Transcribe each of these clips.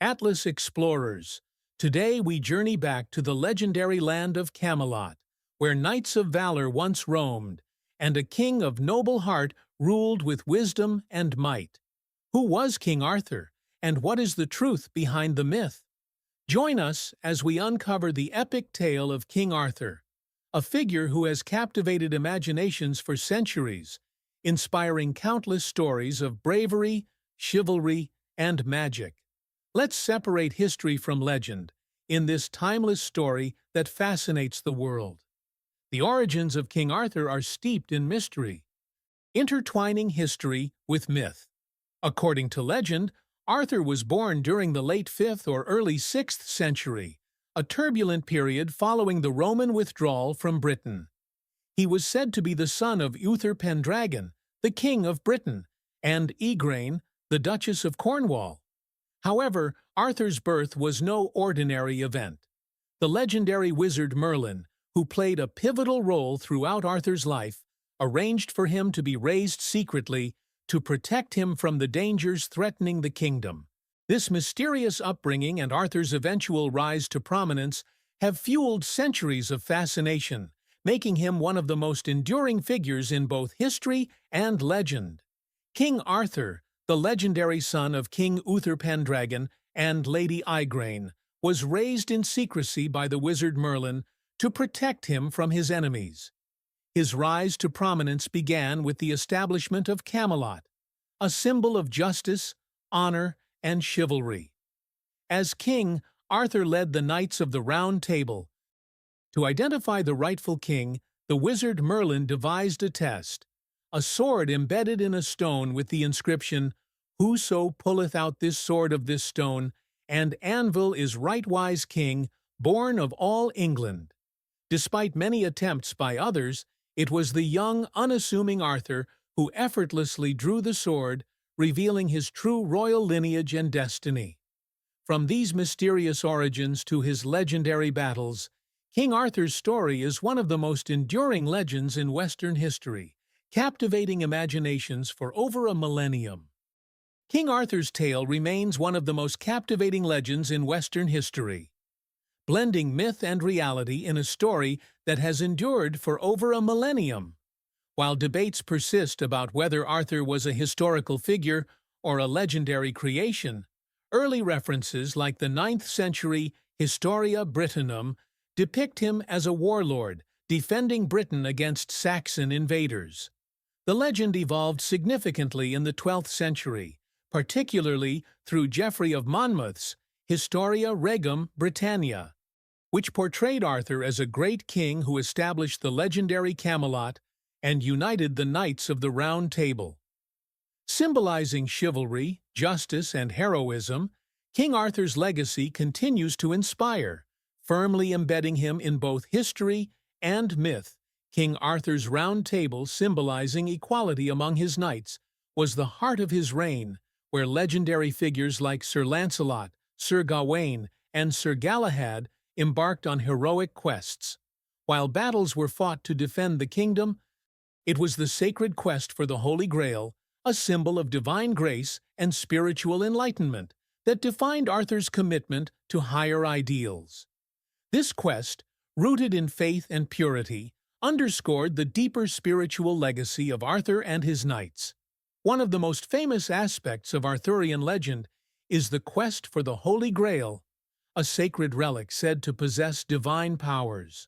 Atlas Explorers. Today we journey back to the legendary land of Camelot, where knights of valor once roamed, and a king of noble heart ruled with wisdom and might. Who was King Arthur, and what is the truth behind the myth? Join us as we uncover the epic tale of King Arthur, a figure who has captivated imaginations for centuries, inspiring countless stories of bravery, chivalry, and magic. Let's separate history from legend in this timeless story that fascinates the world. The origins of King Arthur are steeped in mystery, intertwining history with myth. According to legend, Arthur was born during the late 5th or early 6th century, a turbulent period following the Roman withdrawal from Britain. He was said to be the son of Uther Pendragon, the King of Britain, and Igraine, the Duchess of Cornwall. However, Arthur's birth was no ordinary event. The legendary wizard Merlin, who played a pivotal role throughout Arthur's life, arranged for him to be raised secretly to protect him from the dangers threatening the kingdom. This mysterious upbringing and Arthur's eventual rise to prominence have fueled centuries of fascination, making him one of the most enduring figures in both history and legend. King Arthur, the legendary son of King Uther Pendragon and Lady Igraine, was raised in secrecy by the wizard Merlin to protect him from his enemies. His rise to prominence began with the establishment of Camelot, a symbol of justice, honor, and chivalry. As king, Arthur led the Knights of the Round Table. To identify the rightful king, the wizard Merlin devised a test, a sword embedded in a stone with the inscription, "Whoso pulleth out this sword of this stone, and anvil is rightwise king, born of all England." Despite many attempts by others, it was the young, unassuming Arthur who effortlessly drew the sword, revealing his true royal lineage and destiny. From these mysterious origins to his legendary battles, King Arthur's story is one of the most enduring legends in Western history, captivating imaginations for over a millennium. King Arthur's tale remains one of the most captivating legends in Western history, blending myth and reality in a story that has endured for over a millennium. While debates persist about whether Arthur was a historical figure or a legendary creation, early references like the 9th century Historia Brittonum depict him as a warlord defending Britain against Saxon invaders. The legend evolved significantly in the 12th century, particularly through Geoffrey of Monmouth's Historia Regum Britannia, which portrayed Arthur as a great king who established the legendary Camelot and united the Knights of the Round Table. Symbolizing chivalry, justice, and heroism, King Arthur's legacy continues to inspire, firmly embedding him in both history and myth. King Arthur's Round Table, symbolizing equality among his knights, was the heart of his reign, where legendary figures like Sir Lancelot, Sir Gawain, and Sir Galahad embarked on heroic quests. While battles were fought to defend the kingdom, it was the sacred quest for the Holy Grail, a symbol of divine grace and spiritual enlightenment, that defined Arthur's commitment to higher ideals. This quest, rooted in faith and purity, underscored the deeper spiritual legacy of Arthur and his knights. One of the most famous aspects of Arthurian legend is the quest for the Holy Grail, a sacred relic said to possess divine powers.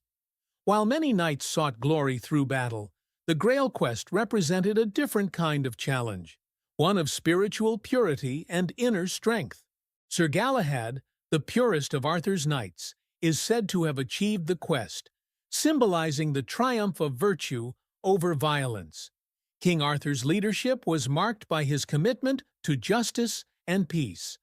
While many knights sought glory through battle, the Grail quest represented a different kind of challenge, one of spiritual purity and inner strength. Sir Galahad, the purest of Arthur's knights, is said to have achieved the quest, symbolizing the triumph of virtue over violence. King Arthur's leadership was marked by his commitment to justice and peace.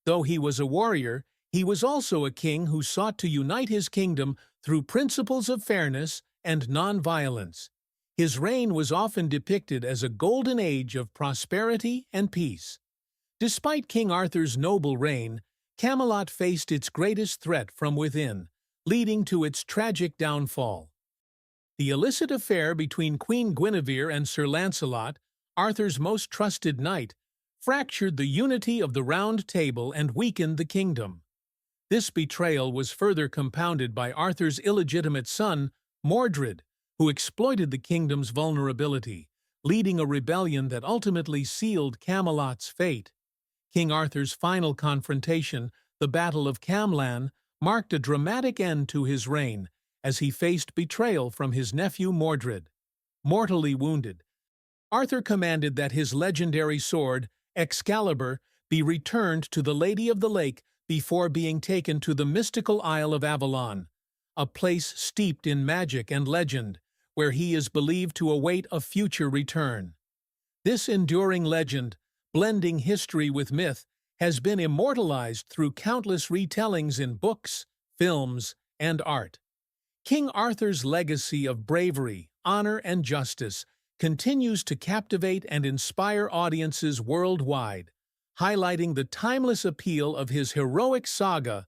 Though he was a warrior, he was also a king who sought to unite his kingdom through principles of fairness and non-violence. His reign was often depicted as a golden age of prosperity and peace. Despite King Arthur's noble reign, Camelot faced its greatest threat from within, leading to its tragic downfall. The illicit affair between Queen Guinevere and Sir Lancelot, Arthur's most trusted knight, fractured the unity of the Round Table and weakened the kingdom. This betrayal was further compounded by Arthur's illegitimate son, Mordred, who exploited the kingdom's vulnerability, leading a rebellion that ultimately sealed Camelot's fate. King Arthur's final confrontation, the Battle of Camlan, marked a dramatic end to his reign as he faced betrayal from his nephew Mordred. Mortally wounded, Arthur commanded that his legendary sword, Excalibur, be returned to the Lady of the Lake before being taken to the mystical Isle of Avalon, a place steeped in magic and legend, where he is believed to await a future return. This enduring legend, blending history with myth, has been immortalized through countless retellings in books, films, and art. King Arthur's legacy of bravery, honor, and justice continues to captivate and inspire audiences worldwide, highlighting the timeless appeal of his heroic saga.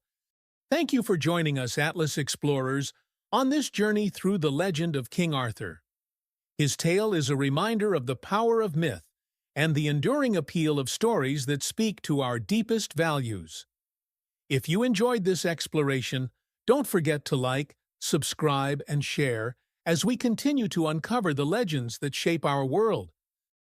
Thank you for joining us, Atlas Explorers, on this journey through the legend of King Arthur. His tale is a reminder of the power of myth and the enduring appeal of stories that speak to our deepest values. If you enjoyed this exploration, don't forget to like, subscribe, and share as we continue to uncover the legends that shape our world.